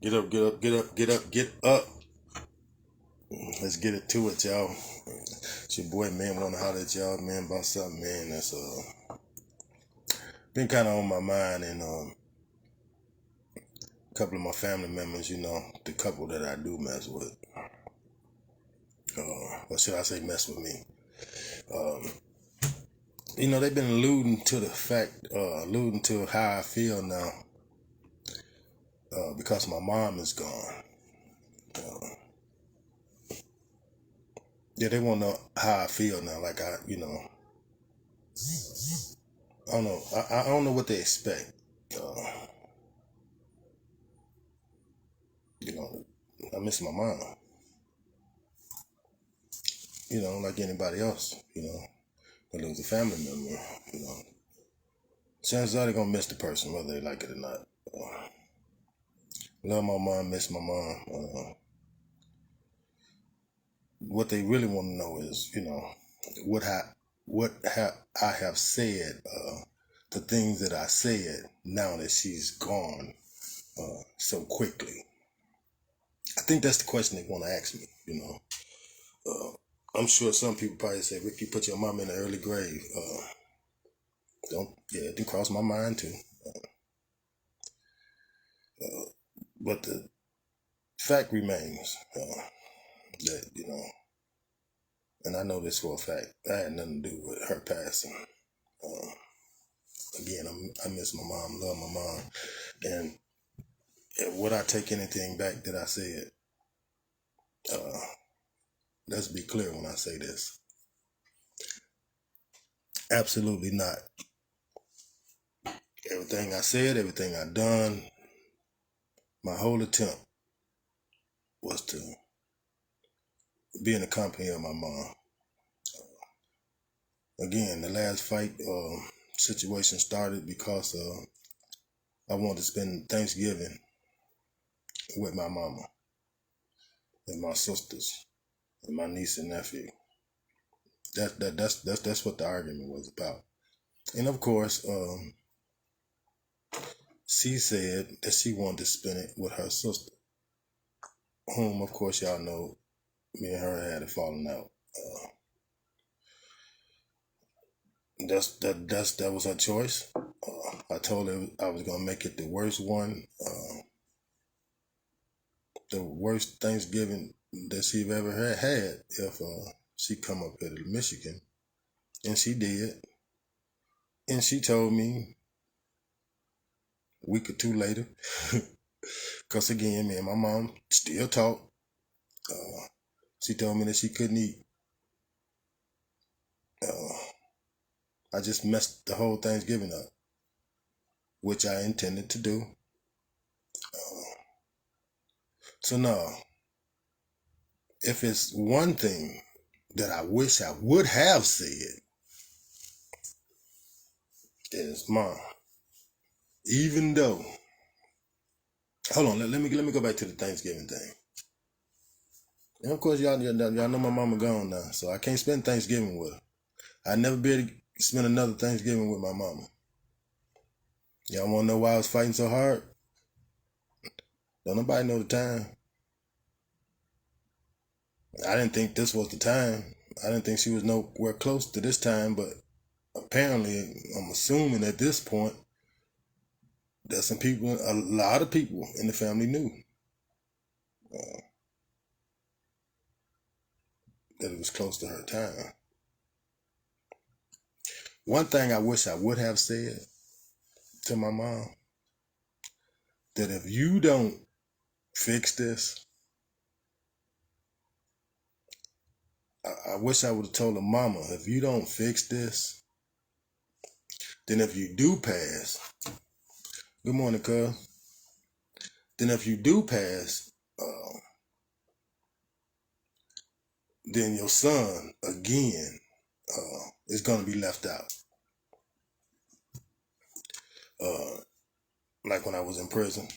Get up, get up, get up, get up, get up. Let's get it to it, y'all. It's your boy, man. Want to holler at y'all, man, about something, man. That's been kind of on my mind, and a couple of my family members, the couple that I do mess with. Or should I say, mess with me? They've been alluding to how I feel now, because my mom is gone. Yeah, they want to know how I feel now. Like I don't know. I don't know what they expect. I miss my mom. Like anybody else. They lose a family member. Chances are they're gonna miss the person, whether they like it or not. Love my mom, miss my mom. What they really want to know is, I have said, the things that I said now that she's gone so quickly. I think that's the question they want to ask me. I'm sure some people probably say, Rick, you put your mom in an early grave. It didn't cross my mind too. But the fact remains that, and I know this for a fact, I had nothing to do with her passing. Again, I miss my mom, love my mom. And would I take anything back that I said? Let's be clear when I say this. Absolutely not. Everything I said, everything I done, my whole attempt was to be in the company of my mom. Again, the last fight situation started because I wanted to spend Thanksgiving with my mama and my sisters and my niece and nephew. That's what the argument was about. And of course, she said that she wanted to spend it with her sister, whom, of course, y'all know, me and her had a falling out. That was her choice. I told her I was gonna make it the worst one, the worst Thanksgiving that she've ever had if she come up here to Michigan, and she did. And she told me a week or two later, because again, me and my mom still talk. She told me that she couldn't eat. I just messed the whole Thanksgiving up, which I intended to do. So now, if it's one thing that I wish I would have said, is Mom. Even though, hold on, let me go back to the Thanksgiving thing. And of course, y'all know my mama gone now, so I can't spend Thanksgiving with her. I never be able to spend another Thanksgiving with my mama. Y'all want to know why I was fighting so hard? Don't nobody know the time. I didn't think this was the time. I didn't think she was nowhere close to this time, but apparently, I'm assuming at this point, that some people, a lot of people in the family knew that it was close to her time. One thing I wish I would have said to my mom, that if you don't fix this, I wish I would have told her, Mama, if you don't fix this, then if you do pass, good morning, cuz. Then if you do pass, then your son, again, is going to be left out. Like when I was in prison.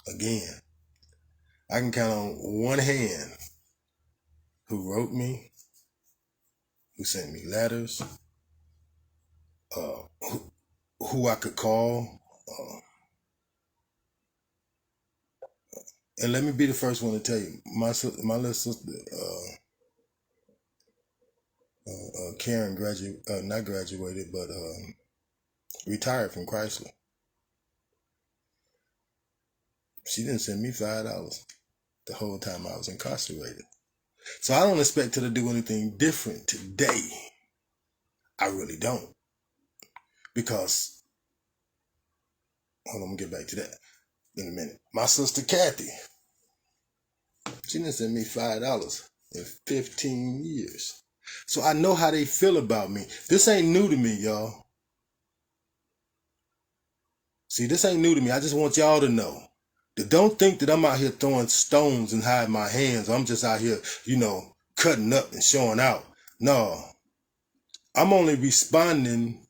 Again, I can count on one hand who wrote me, who sent me letters, who I could call And let me be the first one to tell you, my little sister, Karen not graduated, but retired from Chrysler. She didn't send me $5 the whole time I was incarcerated. So I don't expect her to do anything different today. I really don't. Because, hold on, I'm gonna get back to that in a minute. My sister Kathy, she didn't send me $5 in 15 years. So I know how they feel about me. This ain't new to me, y'all. See, this ain't new to me. I just want y'all to know. Don't think that I'm out here throwing stones and hiding my hands. I'm just out here, cutting up and showing out. No. I'm only responding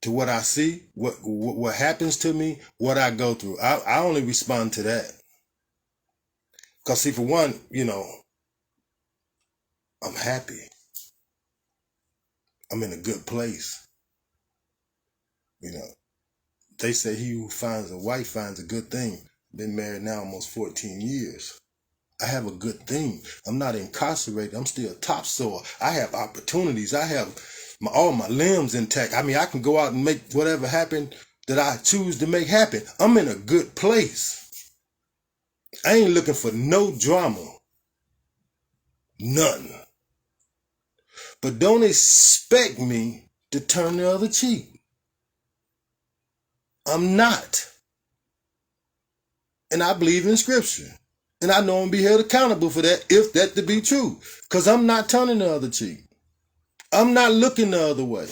to what I see, what happens to me, what I go through. I only respond to that. Because see, for one, I'm happy. I'm in a good place. They say he who finds a wife finds a good thing. Been married now almost 14 years. I have a good thing. I'm not incarcerated. I'm still topsoil. I have opportunities. I have all my limbs intact. I mean, I can go out and make whatever happen that I choose to make happen. I'm in a good place. I ain't looking for no drama. None. But don't expect me to turn the other cheek. I'm not. And I believe in scripture. And I know I'm going to be held accountable for that if that to be true. Because I'm not turning the other cheek. I'm not looking the other way.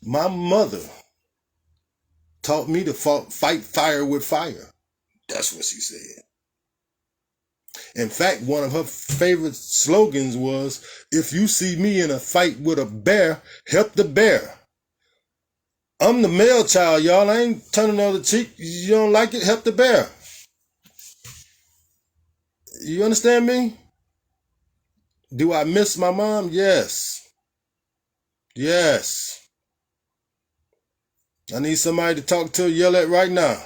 My mother taught me to fight fire with fire. That's what she said. In fact, one of her favorite slogans was, if you see me in a fight with a bear, help the bear. I'm the male child, y'all. I ain't turning the other cheek. You don't like it? Help the bear. You understand me? Do I miss my mom? Yes. Yes. I need somebody to talk to, yell at right now.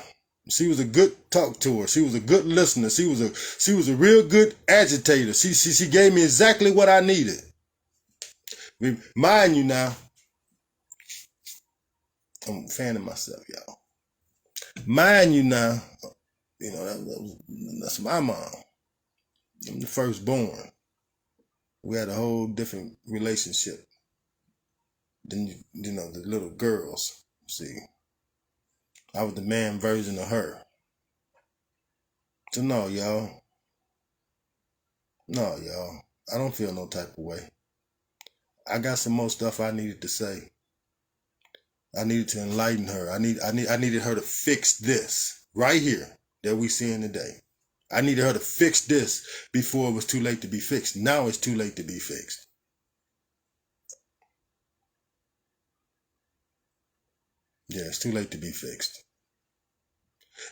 She was a good talk to her. She was a good listener. She was a real good agitator. She gave me exactly what I needed. Mind you now, I'm fanning myself, y'all. Mind you now, that's my mom. I'm the firstborn. We had a whole different relationship than the little girls. See, I was the man version of her. So no, y'all. I don't feel no type of way. I got some more stuff I needed to say. I needed to enlighten her. I needed her to fix this right here that we seeing today. I needed her to fix this before it was too late to be fixed. Now it's too late to be fixed. Yeah, it's too late to be fixed.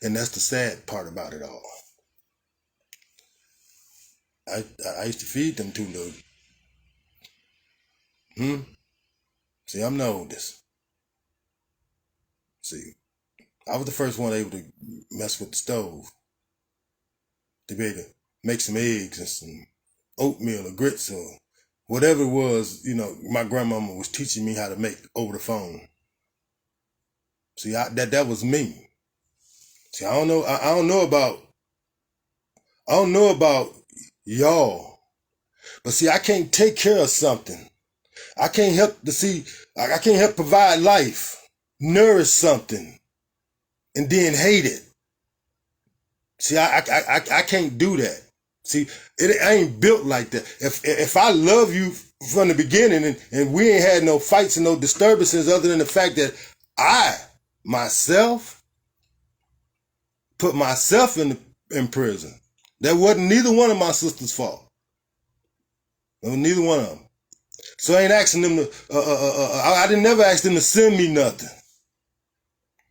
And that's the sad part about it all. I used to feed them two little. See, I'm the oldest. See, I was the first one able to mess with the stove. To be able to make some eggs and some oatmeal or grits or whatever it was, my grandmama was teaching me how to make over the phone. See, that was me. See, I don't know about y'all, but see, I can't take care of something. I can't help I can't help provide life, nourish something, and then hate it. See, I can't do that. See, I ain't built like that. If I love you from the beginning and we ain't had no fights and no disturbances other than the fact that I myself put myself in prison. That wasn't neither one of my sisters' fault. It was neither one of them. So I ain't asking them to. I didn't never ask them to send me nothing.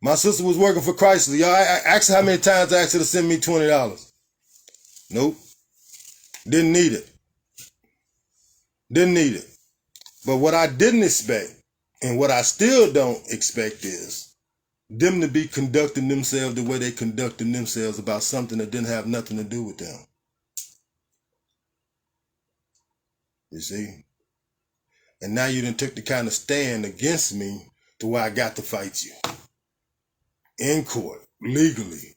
My sister was working for Chrysler. Y'all, I asked her how many times I asked her to send me $20. Nope. Didn't need it. But what I didn't expect And what I still don't expect is them to be conducting themselves the way they conducting themselves about something that didn't have nothing to do with them. You see? And now you done took the kind of stand against me to where I got to fight you. In court, legally.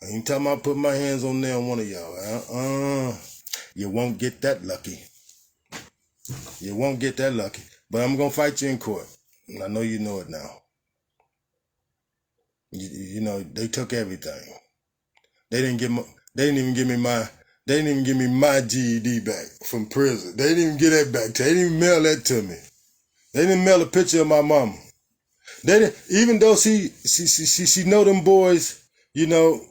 I ain't talking about putting my hands on there on one of y'all. You won't get that lucky. You won't get that lucky. But I'm going to fight you in court. And I know you know it now. You know, they took everything. They didn't even give me my GED back from prison. They didn't even get that back. They didn't even mail that to me. They didn't mail a picture of my mama. They didn't, even though she know them boys, you know,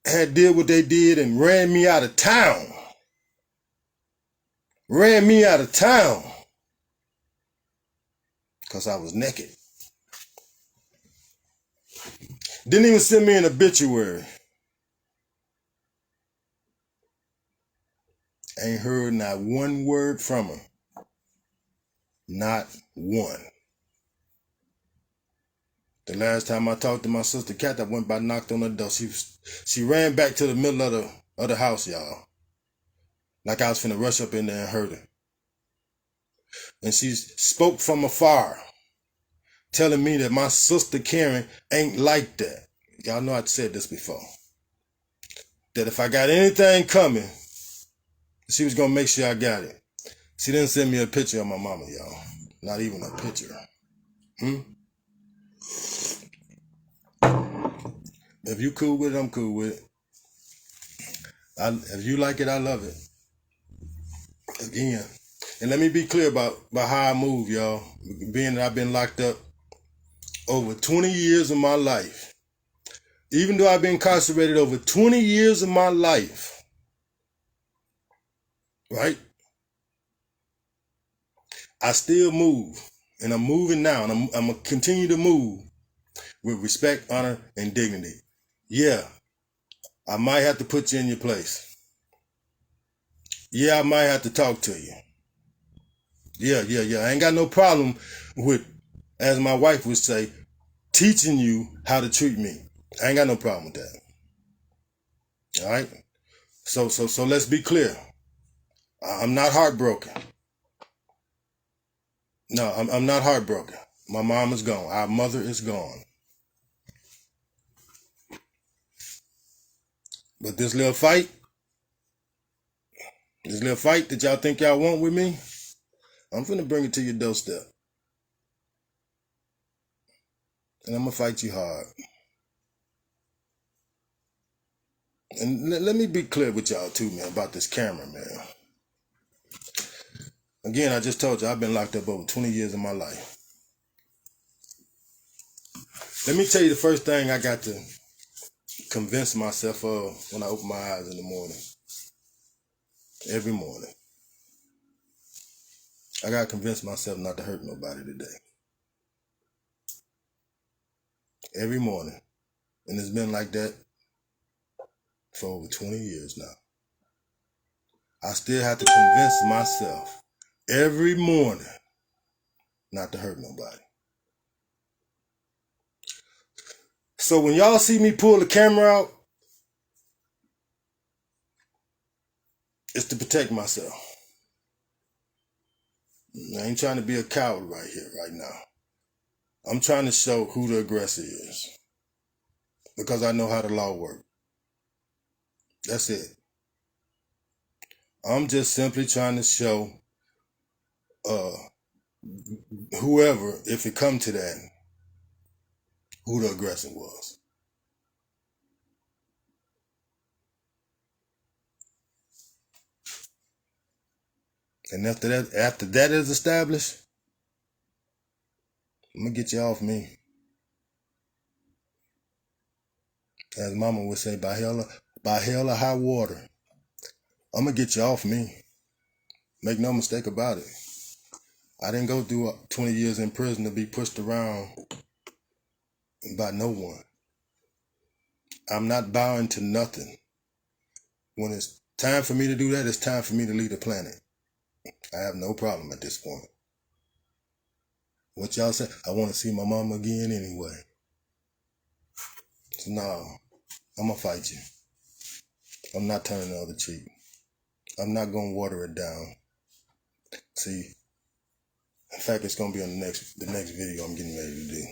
had did what they did and ran me out of town. Ran me out of town. Because I was naked. Didn't even send me an obituary. Ain't heard not one word from her. Not one. The last time I talked to my sister Kat, I went by, knocked on her door. She ran back to the middle of the house, y'all. Like I was finna rush up in there and hurt her. And she spoke from afar, telling me that my sister Karen ain't like that. Y'all know I'd said this before. That if I got anything coming, she was gonna make sure I got it. She didn't send me a picture of my mama, y'all. Not even a picture. If you cool with it, I'm cool with it. If you like it, I love it. Again. And let me be clear about how I move, y'all. Being that I've been locked up over 20 years of my life. Even though I've been incarcerated over 20 years of my life. Right? I still move. And I'm moving now. And I'm going to continue to move with respect, honor, and dignity. Yeah. I might have to put you in your place. Yeah, I might have to talk to you. Yeah. I ain't got no problem with, as my wife would say, teaching you how to treat me. I ain't got no problem with that. All right? So let's be clear. I'm not heartbroken. No, I'm not heartbroken. My mom is gone. Our mother is gone. But this little fight that y'all think y'all want with me, I'm finna bring it to your doorstep. And I'm gonna fight you hard. And let me be clear with y'all too, man, about this camera, man. Again, I just told you, I've been locked up over 20 years of my life. Let me tell you the first thing I got to convince myself of when I open my eyes in the morning. Every morning. I gotta convince myself not to hurt nobody today. Every morning. And it's been like that for over 20 years now. I still have to convince myself every morning not to hurt nobody. So when y'all see me pull the camera out, it's to protect myself. I ain't trying to be a coward right here, right now. I'm trying to show who the aggressor is. Because I know how the law works. That's it. I'm just simply trying to show whoever, if it come to that, who the aggressor was. And after that is established, I'm gonna get you off me. As mama would say, by hell or high water, I'm gonna get you off me. Make no mistake about it. I didn't go through 20 years in prison to be pushed around by no one. I'm not bowing to nothing. When it's time for me to do that, it's time for me to leave the planet. I have no problem at this point. What y'all say? I want to see my mama again anyway. So no, I'm gonna fight you. I'm not turning the other cheek. I'm not gonna water it down. See, in fact, it's gonna be on the next video I'm getting ready to do.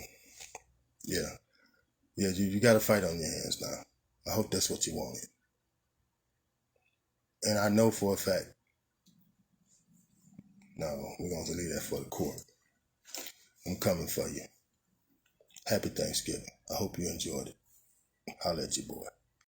Yeah, you got a fight on your hands now. I hope that's what you wanted. And I know for a fact, no, we're gonna leave that for the court. I'm coming for you. Happy Thanksgiving. I hope you enjoyed it. Holla at your boy.